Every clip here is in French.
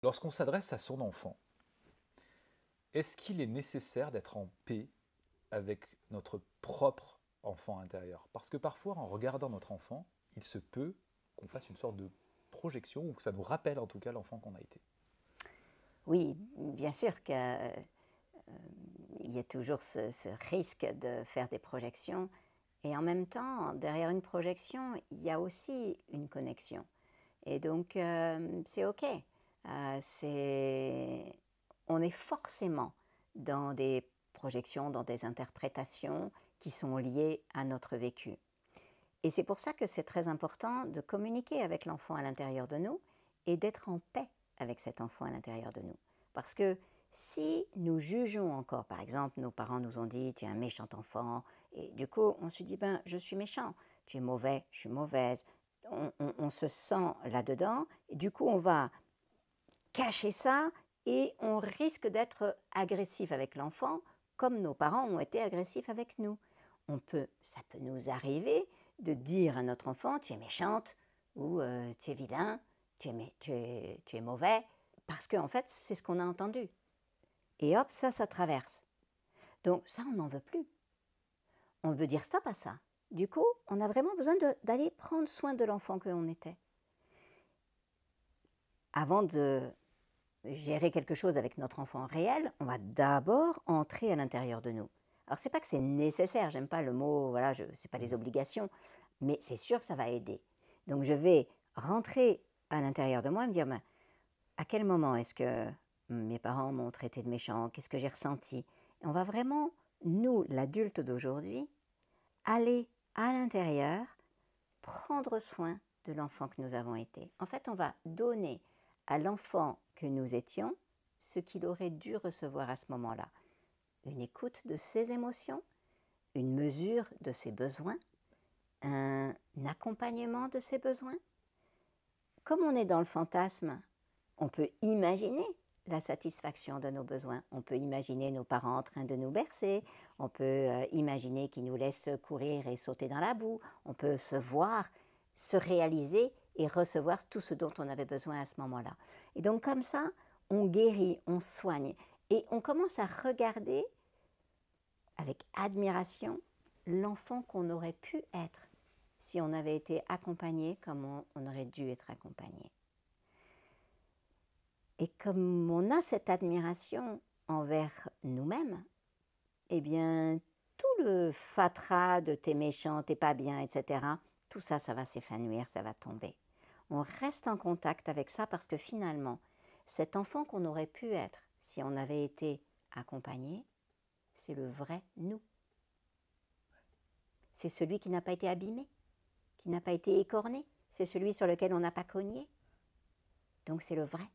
Lorsqu'on s'adresse à son enfant, est-ce qu'il est nécessaire d'être en paix avec notre propre enfant intérieur? Parce que parfois, en regardant notre enfant, il se peut qu'on fasse une sorte de projection ou que ça nous rappelle en tout cas l'enfant qu'on a été. Oui, bien sûr qu'il y a toujours ce risque de faire des projections. Et en même temps, derrière une projection, il y a aussi une connexion. Et donc, c'est OK. On est forcément dans des projections, dans des interprétations qui sont liées à notre vécu. Et c'est pour ça que c'est très important de communiquer avec l'enfant à l'intérieur de nous et d'être en paix avec cet enfant à l'intérieur de nous. Parce que si nous jugeons encore, par exemple, nos parents nous ont dit tu es un méchant enfant, et du coup on se dit ben je suis méchant, tu es mauvais, je suis mauvaise, on se sent là-dedans, et du coup on va cacher ça et on risque d'être agressif avec l'enfant comme nos parents ont été agressifs avec nous. Ça peut nous arriver de dire à notre enfant tu es méchante ou tu es vilain, tu es mauvais, parce qu'en fait c'est ce qu'on a entendu. Et hop, ça traverse. Donc ça, on n'en veut plus. On veut dire stop à ça. Du coup, on a vraiment besoin d'aller prendre soin de l'enfant que l'on était. Avant de gérer quelque chose avec notre enfant réel, on va d'abord entrer à l'intérieur de nous. Alors c'est pas que c'est nécessaire, j'aime pas le mot, voilà, c'est pas les obligations, mais c'est sûr que ça va aider. Donc je vais rentrer à l'intérieur de moi et me dire, ben, à quel moment est-ce que mes parents m'ont traité de méchant, qu'est-ce que j'ai ressenti? Et on va vraiment, nous, l'adulte d'aujourd'hui, aller à l'intérieur, prendre soin de l'enfant que nous avons été. En fait, on va donner à l'enfant que nous étions ce qu'il aurait dû recevoir à ce moment-là. Une écoute de ses émotions, une mesure de ses besoins, un accompagnement de ses besoins. Comme on est dans le fantasme, on peut imaginer la satisfaction de nos besoins. On peut imaginer nos parents en train de nous bercer, on peut imaginer qu'ils nous laissent courir et sauter dans la boue, on peut se voir, se réaliser et recevoir tout ce dont on avait besoin à ce moment-là. Et donc comme ça, on guérit, on soigne et on commence à regarder avec admiration l'enfant qu'on aurait pu être si on avait été accompagné comme on aurait dû être accompagné. Et comme on a cette admiration envers nous-mêmes, eh bien, tout le fatras de t'es méchant, t'es pas bien, etc., tout ça, ça va s'évanouir, ça va tomber. On reste en contact avec ça parce que finalement, cet enfant qu'on aurait pu être si on avait été accompagné, c'est le vrai nous. C'est celui qui n'a pas été abîmé, qui n'a pas été écorné, c'est celui sur lequel on n'a pas cogné. Donc c'est le vrai.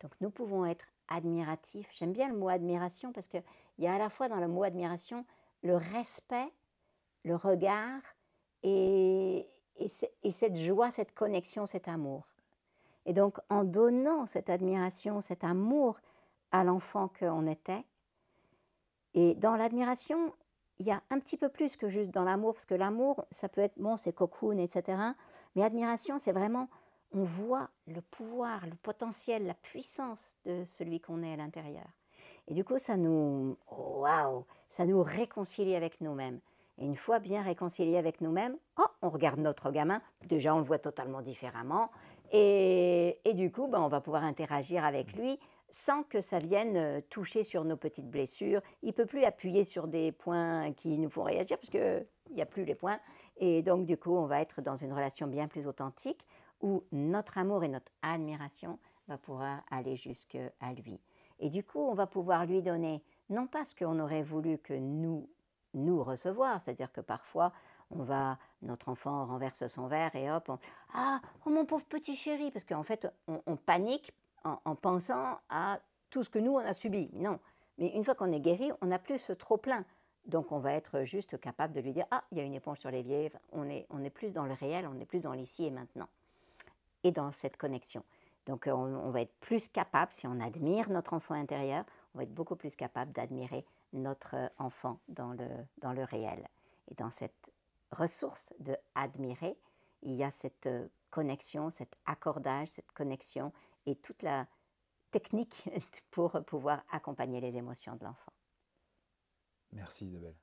Donc nous pouvons être admiratifs. J'aime bien le mot admiration parce qu'il y a à la fois dans le mot admiration le respect, le regard et cette joie, cette connexion, cet amour. Et donc en donnant cette admiration, cet amour à l'enfant qu'on était, et dans l'admiration, il y a un petit peu plus que juste dans l'amour, parce que l'amour, ça peut être, bon, c'est cocoon, etc. Mais admiration, c'est vraiment, on voit le pouvoir, le potentiel, la puissance de celui qu'on est à l'intérieur. Et du coup, waouh, ça nous réconcilie avec nous-mêmes. Et une fois bien réconcilié avec nous-mêmes, oh, on regarde notre gamin, déjà on le voit totalement différemment, et du coup, ben, on va pouvoir interagir avec lui sans que ça vienne toucher sur nos petites blessures. Il ne peut plus appuyer sur des points qui nous font réagir parce qu'il n'y a plus les points. Et donc, du coup, on va être dans une relation bien plus authentique où notre amour et notre admiration va pouvoir aller jusqu'à lui. Et du coup, on va pouvoir lui donner non pas ce qu'on aurait voulu que nous recevoir, c'est-à-dire que parfois, notre enfant renverse son verre et hop, ah, oh mon pauvre petit chéri, parce qu'en fait, on panique en pensant à tout ce que nous, on a subi. Non, mais une fois qu'on est guéri, on n'a plus ce trop-plein. Donc on va être juste capable de lui dire, ah, il y a une éponge sur l'évier, on est plus dans le réel, on est plus dans l'ici et maintenant, et dans cette connexion. Donc on va être plus capable, si on admire notre enfant intérieur, on va être beaucoup plus capable d'admirer notre enfant dans le réel. Et dans cette ressource de admirer, il y a cette connexion, cet accordage, cette connexion et toute la technique pour pouvoir accompagner les émotions de l'enfant. Merci Isabelle.